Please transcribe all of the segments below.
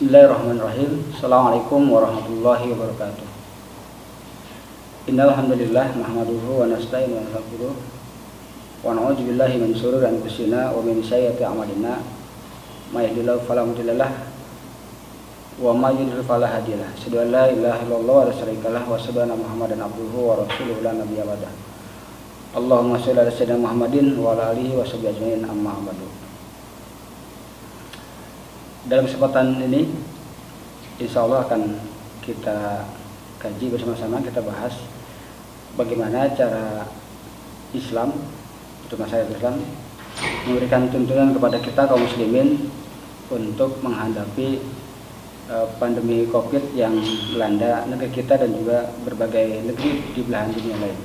Bismillahirrahmanirrahim. Assalamualaikum warahmatullahi wabarakatuh. Innal hamdalillah nahmaduhu wa nasta'inuhu wa nastaghfiruh wa na'udzu billahi min shururi anfusina wa min sayyiati a'malina. May yahdihillahu fala mudilla lahu wa may yudlil fala hadiya lahu. Asyhadu an la ilaha illallah wa la syarika lahu wa asyhadu anna Muhammadan abduhu wa rasuluhu la nabiyya ba'dahu. Allahumma shalli ala sayyidina Muhammadin wa ala alihi wa sahbihi ajmain, amma ba'du. Dalam kesempatan ini insya Allah akan kita kaji bersama-sama, kita bahas bagaimana cara Islam, itu masyarakat Islam, memberikan tuntunan kepada kita kaum muslimin untuk menghadapi pandemi COVID yang melanda negeri kita dan juga berbagai negeri di belahan dunia lain.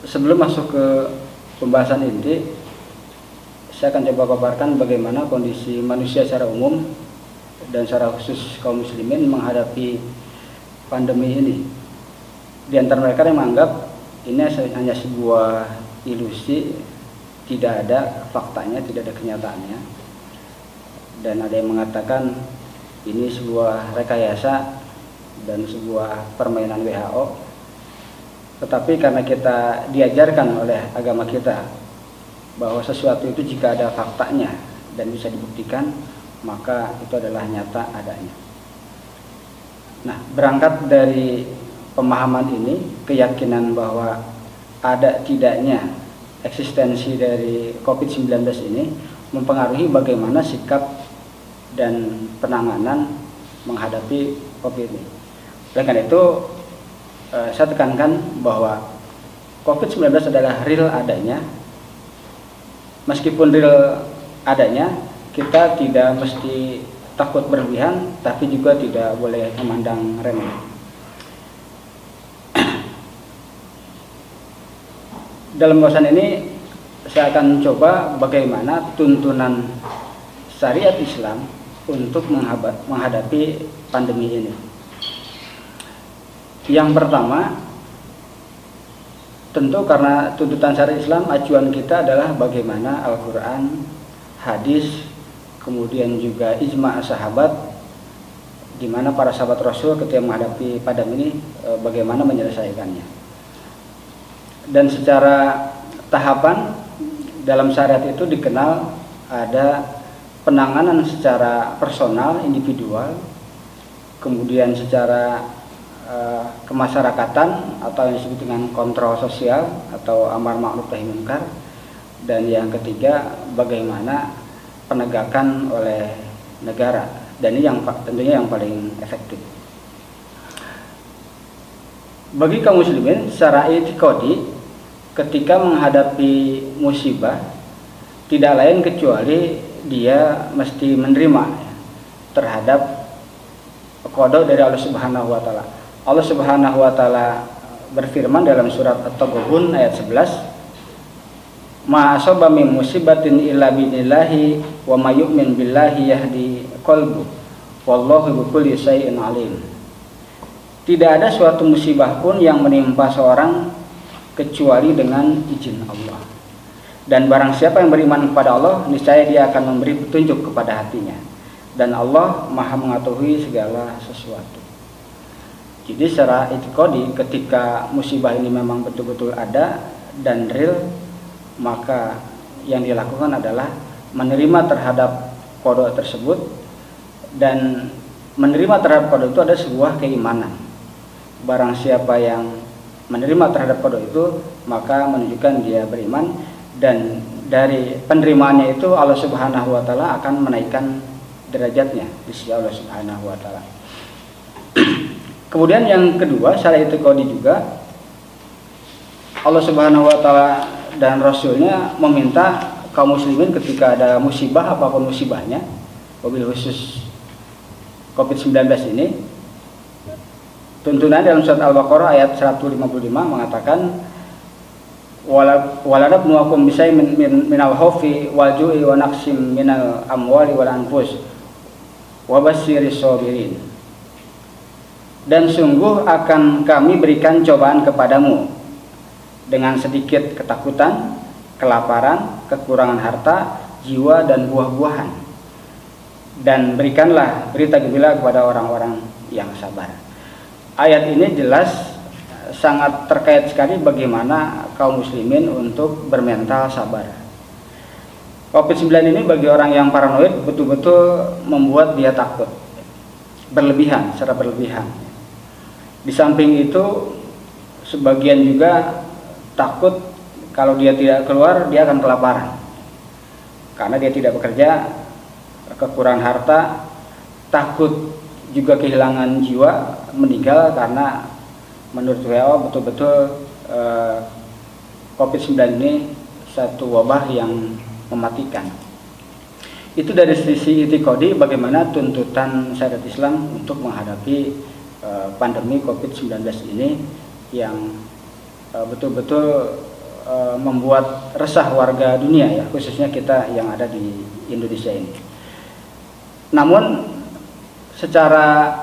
Sebelum masuk ke pembahasan inti, saya akan coba paparkan bagaimana kondisi manusia secara umum dan secara khusus kaum muslimin menghadapi pandemi ini. Di antara mereka yang menganggap ini hanya sebuah ilusi, tidak ada faktanya, tidak ada kenyataannya. Dan ada yang mengatakan ini sebuah rekayasa dan sebuah permainan WHO. Tetapi karena kita diajarkan oleh agama kita bahwa sesuatu itu jika ada faktanya dan bisa dibuktikan, maka itu adalah nyata adanya. Nah, berangkat dari pemahaman ini, keyakinan bahwa ada tidaknya eksistensi dari COVID-19 ini mempengaruhi bagaimana sikap dan penanganan menghadapi COVID ini. Oleh karena itu, saya tekankan bahwa COVID-19 adalah real adanya. Meskipun real adanya, kita tidak mesti takut berlebihan, tapi juga tidak boleh memandang remeh. Dalam bahasan ini, saya akan coba bagaimana tuntunan syariat Islam untuk menghadapi pandemi ini. Yang pertama, tentu karena tuntutan syariat Islam, acuan kita adalah bagaimana Al-Quran, hadis, kemudian juga ijma' sahabat, di mana para sahabat Rasul ketika menghadapi pandemi ini bagaimana menyelesaikannya. Dan secara tahapan dalam syariat itu dikenal ada penanganan secara personal, individual, kemudian secara kemasyarakatan atau yang disebut dengan kontrol sosial atau amar ma'ruf nahi munkar, dan yang ketiga bagaimana penegakan oleh negara, dan ini yang tentunya yang paling efektif. Bagi kaum muslimin secara i'tiqadi, ketika menghadapi musibah tidak lain kecuali dia mesti menerima terhadap qada dari Allah Subhanahu wa taala. Allah Subhanahu wa taala berfirman dalam surat At-Taghabun ayat 11, "Ma asaba min musibatin illa billahi wa may yu'min billahi yahdi qalbu wallahu bikulli syai'in alim." Tidak ada suatu musibah pun yang menimpa seorang kecuali dengan izin Allah. Dan barang siapa yang beriman kepada Allah, niscaya dia akan memberi petunjuk kepada hatinya. Dan Allah Maha mengetahui segala sesuatu. Jadi secara i'tiqadi, ketika musibah ini memang betul-betul ada dan real, maka yang dilakukan adalah menerima terhadap qada tersebut, dan menerima terhadap qada itu ada sebuah keimanan. Barang siapa yang menerima terhadap qada itu, maka menunjukkan dia beriman, dan dari penerimaannya itu Allah Subhanahu wa taala akan menaikkan derajatnya di sisi Allah Subhanahu wa taala. Kemudian yang kedua, secara i'tiqadi juga Allah Subhanahu wa taala dan Rasulnya meminta kaum muslimin ketika ada musibah, apapun musibahnya, wabil khusus COVID-19 ini, tuntunan dalam surat Al-Baqarah ayat 155 mengatakan, waladabnuakum bisai minal khaufi wal ju'i wa naqsim minal amwali wal anfus wa basyiris sabirin. Dan sungguh akan kami berikan cobaan kepadamu dengan sedikit ketakutan, kelaparan, kekurangan harta, jiwa dan buah-buahan. dan berikanlah berita gembira kepada orang-orang yang sabar. Ayat ini jelas sangat terkait sekali bagaimana kaum muslimin untuk bermental sabar. COVID-19 ini bagi orang yang paranoid betul-betul membuat dia takut, berlebihan, secara berlebihan. Di samping itu sebagian juga takut kalau dia tidak keluar dia akan kelaparan, karena dia tidak bekerja, kekurangan harta, takut juga kehilangan jiwa, meninggal karena menurut WHO betul-betul COVID-19 ini satu wabah yang mematikan. Itu dari sisi itikadi bagaimana tuntutan syariat Islam untuk menghadapi pandemi COVID-19 ini yang betul-betul membuat resah warga dunia, ya, khususnya kita yang ada di Indonesia ini. Namun secara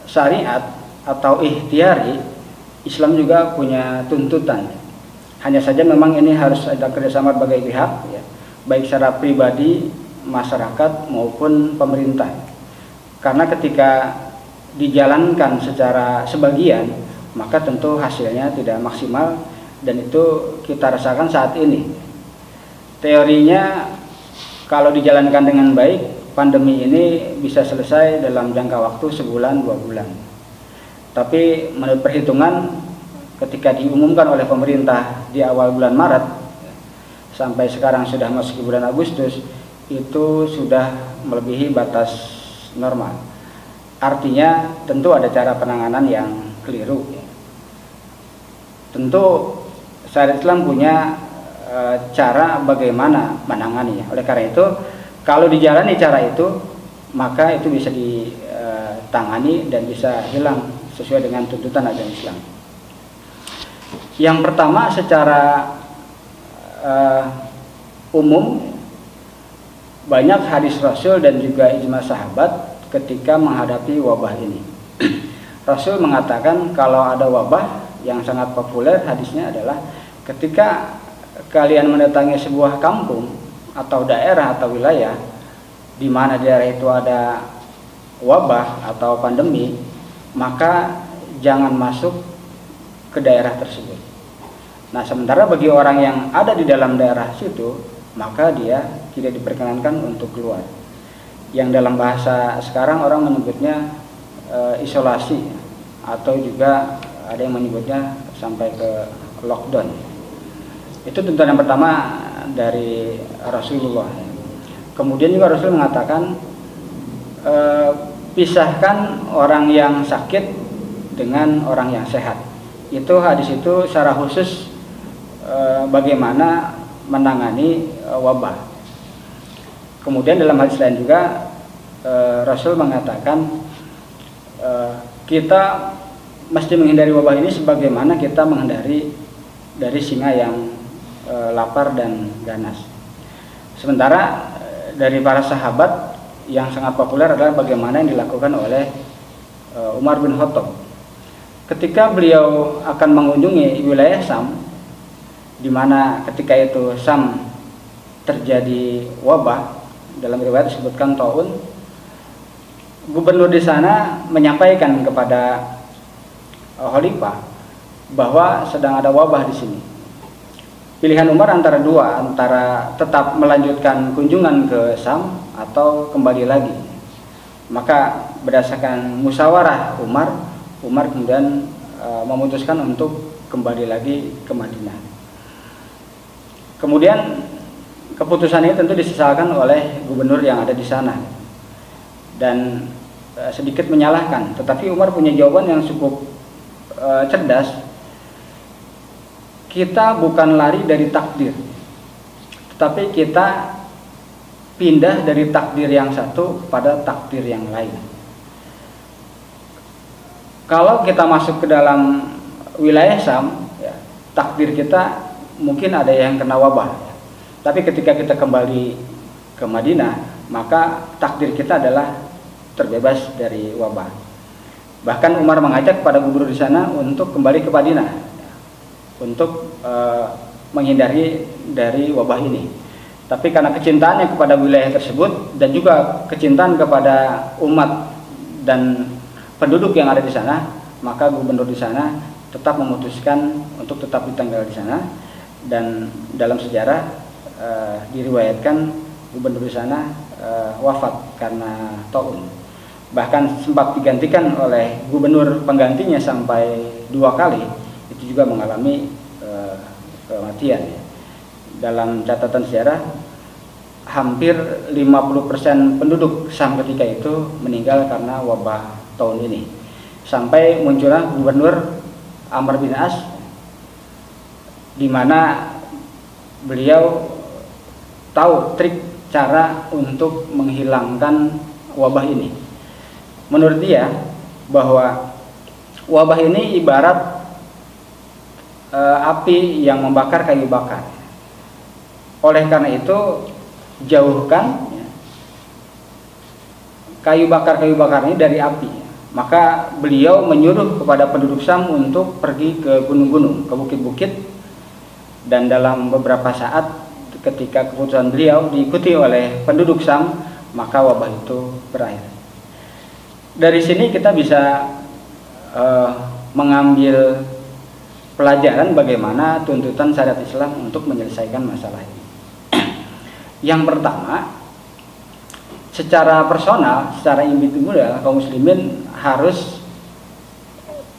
syariat atau ikhtiari, Islam juga punya tuntutan. Hanya saja memang ini harus ada kerjasama berbagai pihak, ya, baik secara pribadi, masyarakat maupun pemerintah. Karena ketika dijalankan secara sebagian, maka tentu hasilnya tidak maksimal, dan itu kita rasakan saat ini. Teorinya kalau dijalankan dengan baik, pandemi ini bisa selesai dalam jangka waktu sebulan 2 bulan. Tapi menurut perhitungan ketika diumumkan oleh pemerintah di awal bulan Maret sampai sekarang sudah masuk ke bulan Agustus, itu sudah melebihi batas normal. Artinya tentu ada cara penanganan yang keliru. Tentu syariat Islam punya cara bagaimana menanganinya. Oleh karena itu, kalau dijalani cara itu, maka itu bisa ditangani dan bisa hilang sesuai dengan tuntutan agama Islam. Yang pertama, secara umum banyak hadis Rasul dan juga ijma sahabat ketika menghadapi wabah ini. Rasul mengatakan kalau ada wabah yang sangat populer, hadisnya adalah ketika kalian mendatangi sebuah kampung atau daerah atau wilayah di mana daerah itu ada wabah atau pandemi, maka jangan masuk ke daerah tersebut. Nah, sementara bagi orang yang ada di dalam daerah situ, maka dia tidak diperkenankan untuk keluar. Yang dalam bahasa sekarang orang menyebutnya isolasi, atau juga ada yang menyebutnya sampai ke lockdown. Itu tuntutan yang pertama dari Rasulullah. Kemudian juga Rasul mengatakan pisahkan orang yang sakit dengan orang yang sehat. Itu hadis itu secara khusus bagaimana menangani wabah. Kemudian dalam hadis lain juga Rasul mengatakan kita mesti menghindari wabah ini sebagaimana kita menghindari dari singa yang lapar dan ganas. Sementara dari para sahabat yang sangat populer adalah bagaimana yang dilakukan oleh Umar bin Khattab. Ketika beliau akan mengunjungi wilayah Syam, di mana ketika itu Syam terjadi wabah, dalam riwayat disebutkan taun, gubernur di sana menyampaikan kepada khalifah bahwa sedang ada wabah di sini. Pilihan Umar antara dua, antara tetap melanjutkan kunjungan ke Syam atau kembali lagi. Maka berdasarkan musyawarah Umar kemudian memutuskan untuk kembali lagi ke Madinah. Kemudian keputusan ini tentu disesalkan oleh gubernur yang ada di sana dan sedikit menyalahkan. Tetapi Umar punya jawaban yang cukup cerdas. Kita bukan lari dari takdir, tetapi kita pindah dari takdir yang satu pada takdir yang lain. Kalau kita masuk ke dalam wilayah Syam, ya, takdir kita mungkin ada yang kena wabah, ya. Tapi ketika kita kembali ke Madinah, maka takdir kita adalah terbebas dari wabah. Bahkan Umar mengajak pada gubernur di sana untuk kembali ke Madinah, untuk menghindari dari wabah ini. Tapi karena kecintaannya kepada wilayah tersebut dan juga kecintaan kepada umat dan penduduk yang ada di sana, maka gubernur di sana tetap memutuskan untuk tetap tinggal di sana. Dan dalam sejarah diriwayatkan gubernur di sana wafat karena taun. Bahkan sempat digantikan oleh gubernur penggantinya sampai 2 kali, itu juga mengalami kematian. Dalam catatan sejarah, hampir 50% penduduk Syam ketika itu meninggal karena wabah tahun ini. Sampai muncullah gubernur Amr bin As, di mana beliau tahu trik cara untuk menghilangkan wabah ini. Menurut dia bahwa wabah ini ibarat api yang membakar kayu bakar. Oleh karena itu, jauhkan kayu bakar ini dari api. Maka beliau menyuruh kepada penduduk Syam untuk pergi ke gunung-gunung, ke bukit-bukit, dan dalam beberapa saat ketika keputusan beliau diikuti oleh penduduk Syam, maka wabah itu berakhir. Dari sini kita bisa mengambil pelajaran bagaimana tuntutan syariat Islam untuk menyelesaikan masalah ini. Yang pertama, secara personal, secara individual, kaum muslimin harus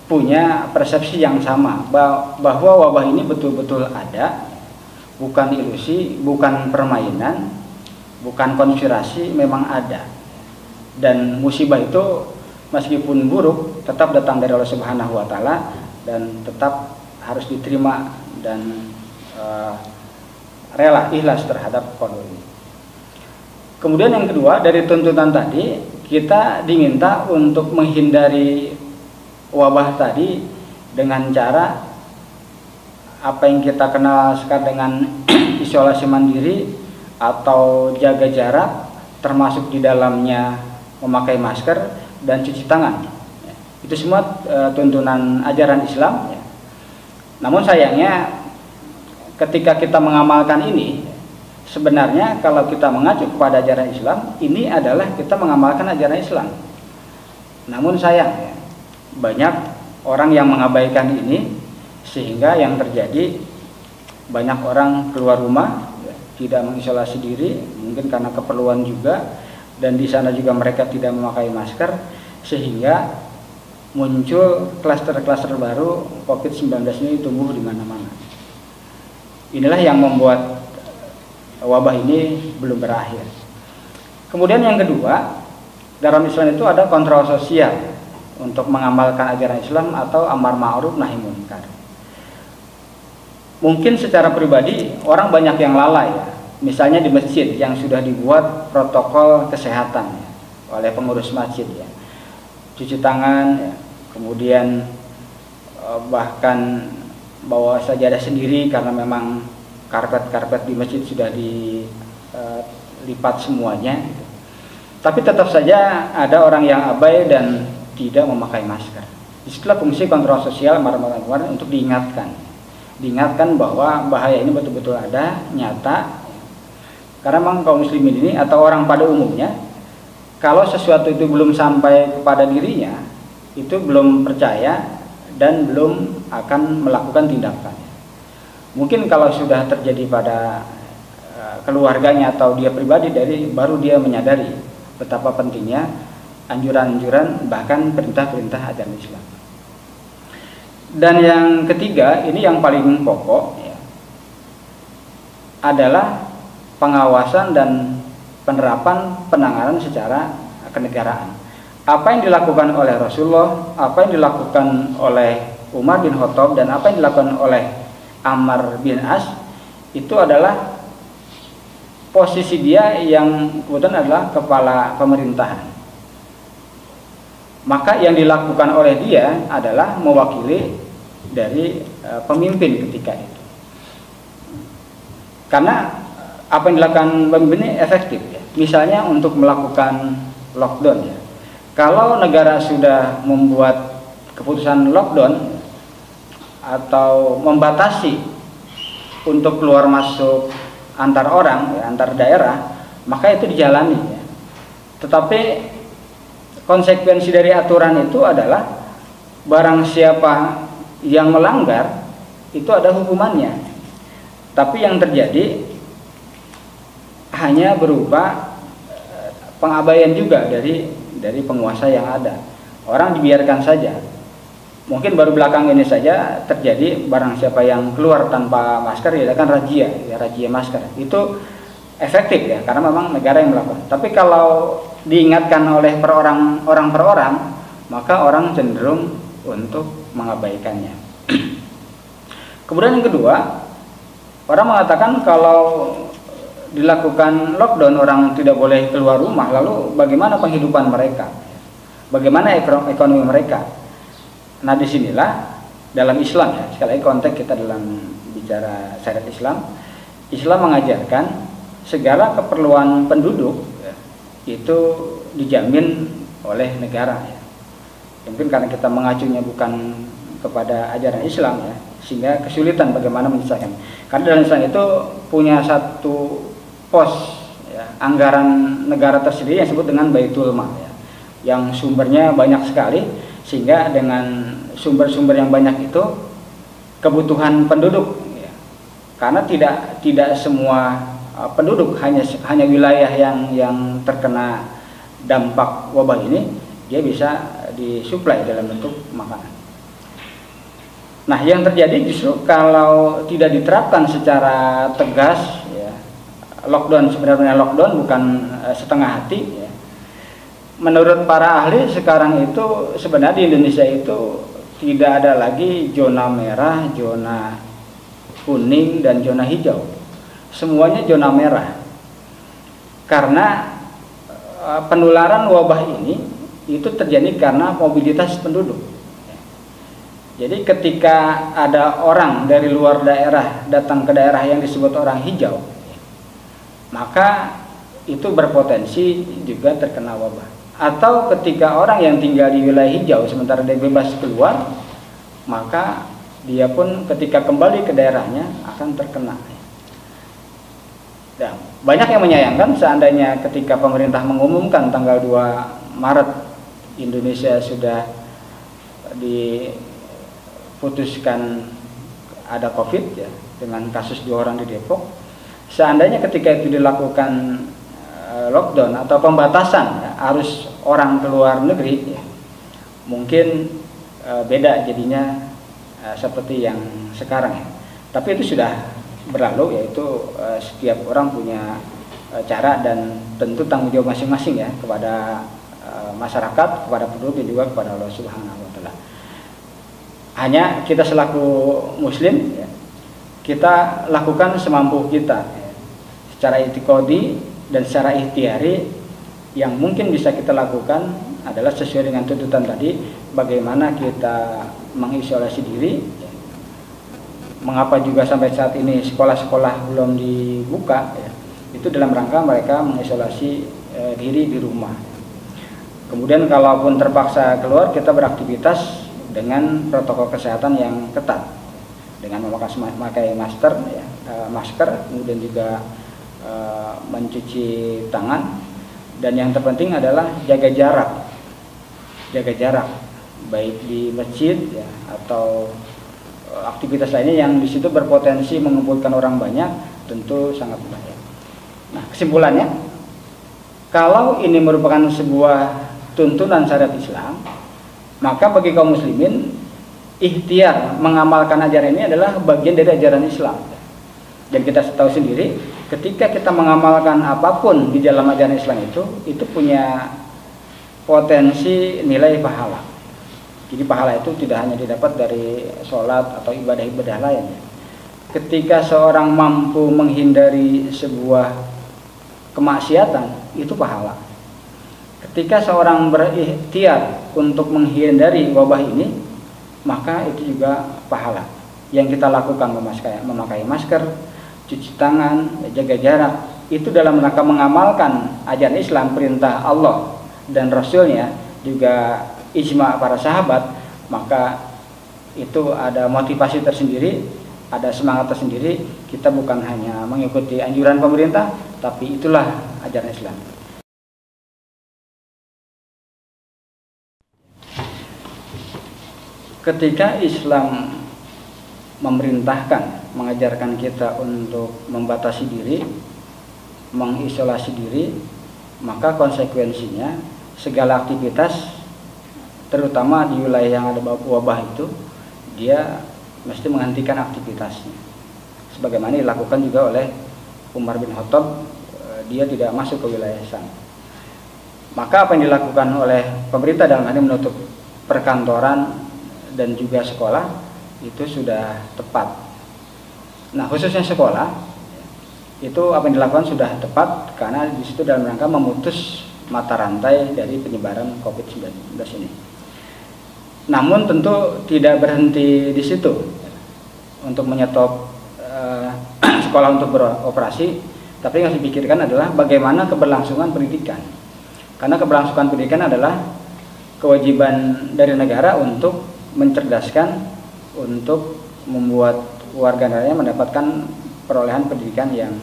punya persepsi yang sama bahwa wabah ini betul-betul ada, bukan ilusi, bukan permainan, bukan konspirasi, memang ada. Dan musibah itu meskipun buruk tetap datang dari Allah Subhanahu wa taala dan tetap harus diterima dan rela ikhlas terhadap qada ini. Kemudian yang kedua, dari tuntutan tadi kita diminta untuk menghindari wabah tadi dengan cara apa yang kita kenal sekarang dengan isolasi mandiri atau jaga jarak, termasuk di dalamnya memakai masker dan cuci tangan. Itu semua tuntunan ajaran Islam. Namun sayangnya ketika kita mengamalkan ini, sebenarnya kalau kita mengacu kepada ajaran Islam, ini adalah kita mengamalkan ajaran Islam. Namun sayang, banyak orang yang mengabaikan ini, sehingga yang terjadi banyak orang keluar rumah tidak mengisolasi diri, mungkin karena keperluan juga, dan di sana juga mereka tidak memakai masker, sehingga muncul klaster-klaster baru COVID-19 ini tumbuh di mana-mana. Inilah yang membuat wabah ini belum berakhir. Kemudian yang kedua, dalam Islam itu ada kontrol sosial untuk mengamalkan ajaran Islam atau amar ma'ruf nahi munkar. Mungkin secara pribadi orang banyak yang lalai ya. Misalnya di masjid yang sudah dibuat protokol kesehatan ya, oleh pengurus masjid ya. Cuci tangan ya, kemudian bahkan bawa sajadah sendiri karena memang karpet-karpet di masjid sudah dilipat semuanya. Tapi tetap saja ada orang yang abai dan tidak memakai masker. Disitulah fungsi kontrol sosial untuk diingatkan bahwa bahaya ini betul-betul ada, nyata. Karena memang kaum muslimin ini atau orang pada umumnya, kalau sesuatu itu belum sampai kepada dirinya, itu belum percaya dan belum akan melakukan tindakan. Mungkin kalau sudah terjadi pada keluarganya atau dia pribadi, baru dia menyadari betapa pentingnya anjuran-anjuran bahkan perintah-perintah ajaran Islam. Dan yang ketiga, ini yang paling pokok ya, adalah pengawasan dan penerapan penanganan secara kenegaraan. Apa yang dilakukan oleh Rasulullah, apa yang dilakukan oleh Umar bin Khattab, dan apa yang dilakukan oleh Amr bin As, itu adalah posisi dia yang kebetulan adalah kepala pemerintahan. Maka yang dilakukan oleh dia adalah mewakili dari pemimpin ketika itu. Karena apa yang dilakukan pemimpin ini efektif ya. Misalnya untuk melakukan lockdown ya. Kalau negara sudah membuat keputusan lockdown atau membatasi untuk keluar masuk antar orang, ya, antar daerah, maka itu dijalani. Ya. Tetapi konsekuensi dari aturan itu adalah barang siapa yang melanggar itu ada hukumannya. Tapi yang terjadi hanya berupa pengabaian juga dari penguasa yang ada. Orang dibiarkan saja. Mungkin baru belakang ini saja terjadi barang siapa yang keluar tanpa masker ya kan razia, ya, razia masker. Itu efektif ya karena memang negara yang melakukan. Tapi kalau diingatkan oleh orang per orang, maka orang cenderung untuk mengabaikannya. Kemudian yang kedua, orang mengatakan kalau dilakukan lockdown orang tidak boleh keluar rumah, lalu bagaimana penghidupan mereka? Bagaimana ekonomi mereka? Nah disinilah dalam Islam ya, sekali lagi konteks kita dalam bicara syariat Islam, Islam mengajarkan segala keperluan penduduk ya, itu dijamin oleh negara ya. Mungkin karena kita mengacunya bukan kepada ajaran Islam ya, sehingga kesulitan bagaimana menyelesaikan. Karena dalam Islam itu punya satu pos ya, anggaran negara tersendiri yang disebut dengan Baitul Mal ya, yang sumbernya banyak sekali, sehingga dengan sumber-sumber yang banyak itu kebutuhan penduduk ya. Karena tidak semua penduduk hanya wilayah yang terkena dampak wabah ini dia bisa disuplai dalam bentuk makanan. Nah, yang terjadi justru kalau tidak diterapkan secara tegas ya, lockdown sebenarnya lockdown bukan setengah hati ya. Menurut para ahli sekarang itu sebenarnya di Indonesia itu tidak ada lagi zona merah, zona kuning dan zona hijau. Semuanya zona merah. Karena penularan wabah ini itu terjadi karena mobilitas penduduk. Jadi ketika ada orang dari luar daerah datang ke daerah yang disebut orang hijau, maka itu berpotensi juga terkena wabah. Atau ketika orang yang tinggal di wilayah hijau sementara dia bebas keluar, maka dia pun ketika kembali ke daerahnya akan terkena. Dan banyak yang menyayangkan seandainya ketika pemerintah mengumumkan tanggal 2 Maret Indonesia sudah diputuskan ada COVID ya, dengan kasus 2 orang di Depok. Seandainya ketika itu dilakukan lockdown atau pembatasan ya, arus orang keluar negeri ya, mungkin beda jadinya seperti yang sekarang ya. Tapi itu sudah berlalu, yaitu setiap orang punya cara dan tentu tanggung jawab masing-masing ya kepada masyarakat, kepada penduduk dan juga kepada Allah Subhanahu wa taala. Hanya kita selaku muslim ya, kita lakukan semampu kita ya, secara itikadi dan secara ikhtiari. Yang mungkin bisa kita lakukan adalah sesuai dengan tuntutan tadi, bagaimana kita mengisolasi diri ya. Mengapa juga sampai saat ini sekolah-sekolah belum dibuka ya, itu dalam rangka mereka mengisolasi diri di rumah. Kemudian kalaupun terpaksa keluar, kita beraktivitas dengan protokol kesehatan yang ketat, dengan memakai masker ya, kemudian juga mencuci tangan, dan yang terpenting adalah jaga jarak baik di masjid ya, atau aktivitas lainnya yang di situ berpotensi mengumpulkan orang banyak, tentu sangat berbahaya. Nah, kesimpulannya, kalau ini merupakan sebuah tuntunan syariat Islam, maka bagi kaum muslimin ikhtiar mengamalkan ajaran ini adalah bagian dari ajaran Islam. Dan kita tahu sendiri, ketika kita mengamalkan apapun di dalam ajaran Islam itu punya potensi nilai pahala. Jadi pahala itu tidak hanya didapat dari sholat atau ibadah-ibadah lain. Ketika seorang mampu menghindari sebuah kemaksiatan, itu pahala. Ketika seorang berikhtiar untuk menghindari wabah ini, maka itu juga pahala. Yang kita lakukan memakai masker, cuci tangan, jaga jarak, itu dalam rangka mengamalkan ajaran Islam, perintah Allah dan Rasulnya, juga ijma para sahabat, maka itu ada motivasi tersendiri ada semangat tersendiri. Kita bukan hanya mengikuti anjuran pemerintah, tapi itulah ajaran Islam. Ketika Islam memerintahkan, mengajarkan kita untuk membatasi diri, mengisolasi diri, maka konsekuensinya segala aktivitas, terutama di wilayah yang ada wabah itu, dia mesti menghentikan aktivitasnya. Sebagaimana dilakukan juga oleh Umar bin Khattab, dia tidak masuk ke wilayah sana. Maka apa yang dilakukan oleh pemerintah dalam hal ini menutup perkantoran dan juga sekolah itu sudah tepat. Nah, khususnya sekolah itu apa yang dilakukan sudah tepat karena di situ dalam rangka memutus mata rantai dari penyebaran COVID-19 ini. Namun tentu tidak berhenti di situ untuk menyetop sekolah untuk beroperasi, tapi yang harus dipikirkan adalah bagaimana keberlangsungan pendidikan. Karena keberlangsungan pendidikan adalah kewajiban dari negara untuk mencerdaskan, untuk membuat warga negaranya mendapatkan perolehan pendidikan yang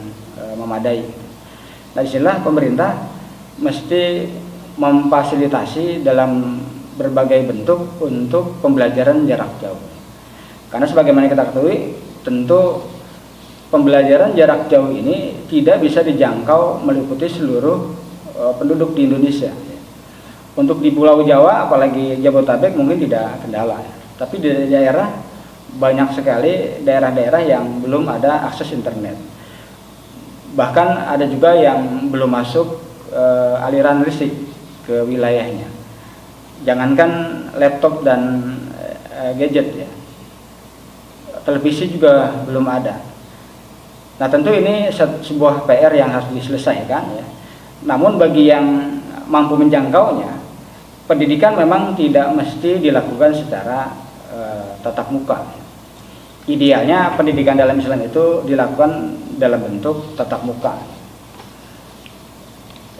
memadai. Nah, disinilah pemerintah mesti memfasilitasi dalam berbagai bentuk untuk pembelajaran jarak jauh. Karena sebagaimana kita ketahui, tentu pembelajaran jarak jauh ini tidak bisa dijangkau meliputi seluruh penduduk di Indonesia. Untuk di Pulau Jawa, apalagi Jabodetabek mungkin tidak kendala. Tapi di daerah banyak sekali daerah-daerah yang belum ada akses internet. Bahkan ada juga yang belum masuk aliran listrik ke wilayahnya. Jangankan laptop dan gadget ya, televisi juga belum ada. Nah, tentu ini sebuah PR yang harus diselesaikan ya. Namun bagi yang mampu menjangkaunya, pendidikan memang tidak mesti dilakukan secara tatap muka. Idealnya pendidikan dalam Islam itu dilakukan dalam bentuk tatap muka,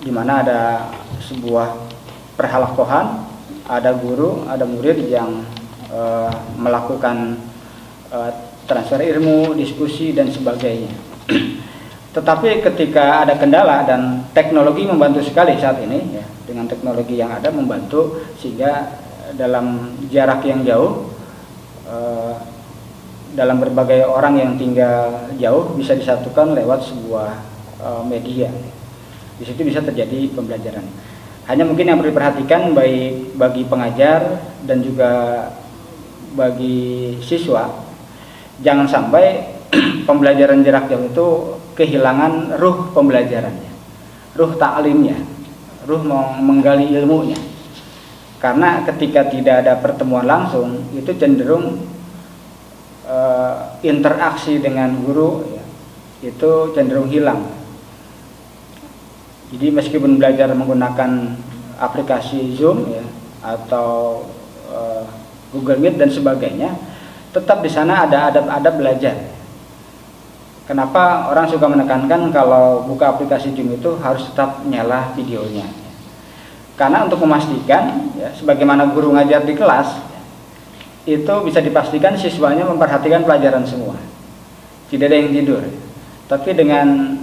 di mana ada sebuah perhalakohan, ada guru, ada murid yang melakukan transfer ilmu, diskusi dan sebagainya. Tetapi ketika ada kendala, dan teknologi membantu sekali saat ini ya, dengan teknologi yang ada membantu sehingga dalam jarak yang jauh, dalam berbagai orang yang tinggal jauh bisa disatukan lewat sebuah media. Di situ bisa terjadi pembelajaran. Hanya mungkin yang perlu diperhatikan baik bagi pengajar dan juga bagi siswa, jangan sampai pembelajaran jarak jauh itu kehilangan ruh pembelajarannya, ruh ta'limnya, ruh menggali ilmunya. Karena ketika tidak ada pertemuan langsung, itu cenderung interaksi dengan guru ya, itu cenderung hilang. Jadi meskipun belajar menggunakan aplikasi Zoom ya, atau Google Meet dan sebagainya, tetap di sana ada adab-adab belajar. Kenapa orang suka menekankan kalau buka aplikasi Zoom itu harus tetap nyala videonya? Karena untuk memastikan, ya, sebagaimana guru ngajar di kelas, itu bisa dipastikan siswanya memperhatikan pelajaran semua, tidak ada yang tidur. Tapi dengan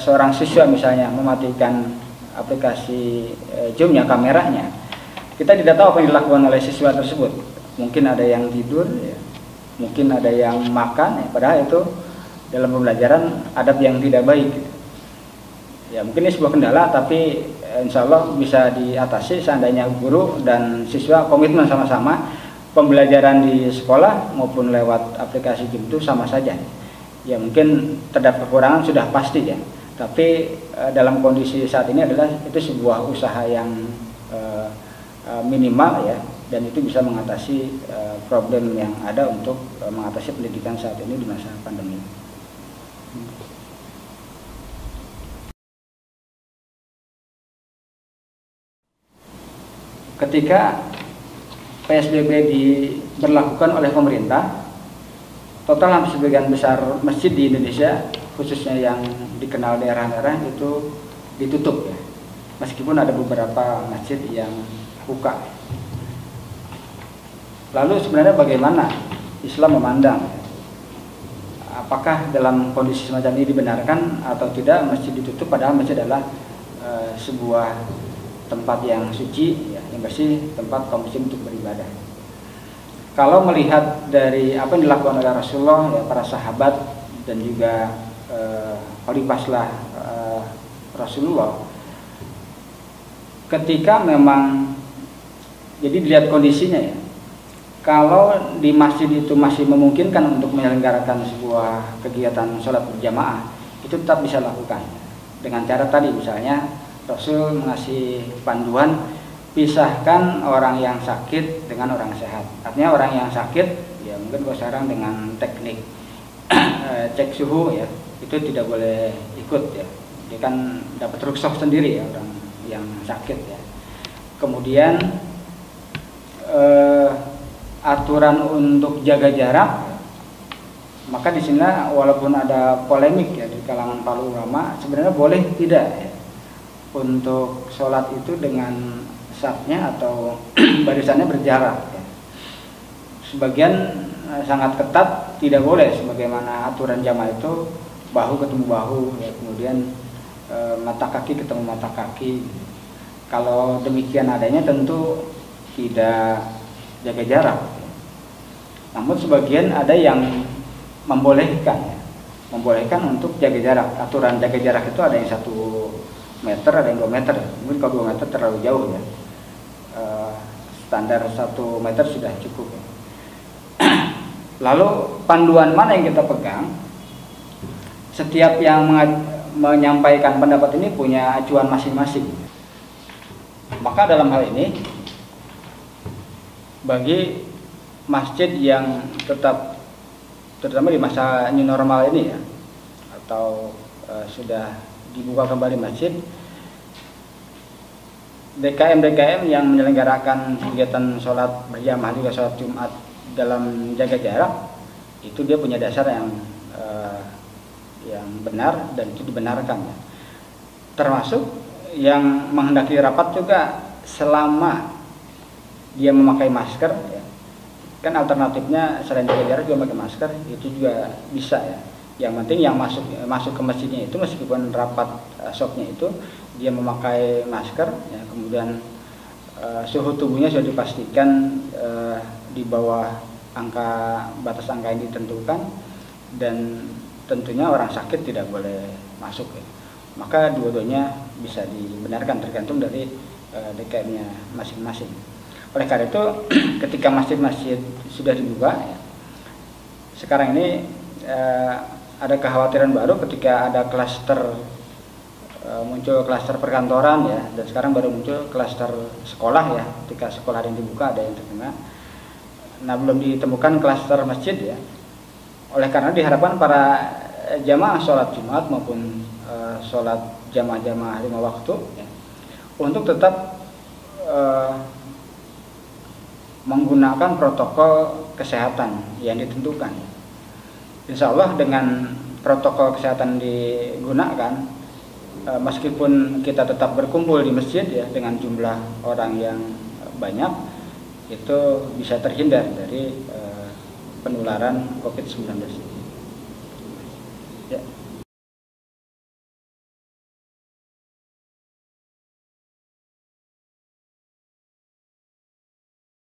seorang siswa misalnya mematikan aplikasi Zoom-nya, kameranya, kita tidak tahu apa yang dilakukan oleh siswa tersebut. Mungkin ada yang tidur, ya, mungkin ada yang makan, ya, padahal itu dalam pembelajaran adab yang tidak baik gitu. Ya, mungkin ini sebuah kendala, tapi insya Allah bisa diatasi seandainya guru dan siswa komitmen sama-sama. Pembelajaran di sekolah maupun lewat aplikasi Zoom itu sama saja. Ya, mungkin terdapat kekurangan sudah pasti ya, tapi dalam kondisi saat ini adalah itu sebuah usaha yang minimal ya, dan itu bisa mengatasi problem yang ada untuk mengatasi pendidikan saat ini di masa pandemi. Ketika PSBB diberlakukan oleh pemerintah, total hampir sebagian besar masjid di Indonesia, khususnya yang dikenal daerah-daerah, itu ditutup ya. Meskipun ada beberapa masjid yang buka. Lalu sebenarnya bagaimana Islam memandang apakah dalam kondisi semacam ini dibenarkan atau tidak masjid ditutup, padahal masjid adalah sebuah tempat yang suci, ya, yang bersih, tempat kaum muslim untuk beribadah. Kalau melihat dari apa yang dilakukan oleh Rasulullah, ya, para sahabat dan juga khalifah Rasulullah, ketika memang jadi dilihat kondisinya, ya, kalau di masjid itu masih memungkinkan untuk menyelenggarakan sebuah kegiatan sholat berjamaah, itu tetap bisa lakukan dengan cara tadi, misalnya Rasul mengasih panduan, pisahkan orang yang sakit dengan orang sehat. Artinya orang yang sakit, ya mungkin kalau sekarang dengan teknik cek suhu, ya, itu tidak boleh ikut, ya, dia kan dapat rukhsah sendiri, ya, orang yang sakit, ya. Kemudian aturan untuk jaga jarak, maka di sini walaupun ada polemik, ya, di kalangan para ulama, sebenarnya boleh tidak, ya, untuk sholat itu dengan safnya atau barisannya berjarak, ya. Sebagian sangat ketat tidak boleh, sebagaimana aturan jamaah itu bahu ketemu bahu, ya, kemudian mata kaki ketemu mata kaki. Kalau demikian adanya tentu tidak jaga jarak, ya. Namun sebagian ada yang membolehkan, ya, membolehkan untuk jaga jarak. Aturan jaga jarak itu ada yang 1 meter, ada yang 2 meter. Mungkin kalau 2 meter terlalu jauh, ya. Standar 1 meter sudah cukup, ya. Lalu panduan mana yang kita pegang? Setiap yang menyampaikan pendapat ini punya acuan masing-masing. Maka dalam hal ini, bagi masjid yang tetap, terutama di masa new normal ini, ya, atau sudah dibuka kembali masjid, DKM yang menyelenggarakan kegiatan sholat berjamaah juga sholat Jumat dalam jaga jarak, itu dia punya dasar yang benar dan itu dibenarkan, ya. Termasuk yang menghendaki rapat juga selama dia memakai masker, ya. Kan alternatifnya selain jaga jarak juga memakai masker, itu juga bisa, ya. Yang penting yang masuk ke masjidnya itu meskipun rapat shopnya itu dia memakai masker, ya, kemudian suhu tubuhnya sudah dipastikan di bawah batas angka yang ditentukan, dan tentunya orang sakit tidak boleh masuk, ya. Maka dua-duanya bisa dibenarkan tergantung dari DKM-nya masing-masing. Oleh karena itu ketika masjid-masjid sudah dibuka, ya, sekarang ini ada kekhawatiran baru ketika ada muncul klaster perkantoran, ya, dan sekarang baru muncul klaster sekolah, ya. Ketika sekolah yang dibuka ada yang terkena. Nah, belum ditemukan klaster masjid, ya. Oleh karena diharapkan para jamaah sholat Jumat maupun sholat jamaah 5 waktu, ya, untuk tetap menggunakan protokol kesehatan yang ditentukan. Insya Allah dengan protokol kesehatan digunakan, meskipun kita tetap berkumpul di masjid, ya, dengan jumlah orang yang banyak, itu bisa terhindar dari penularan COVID-19.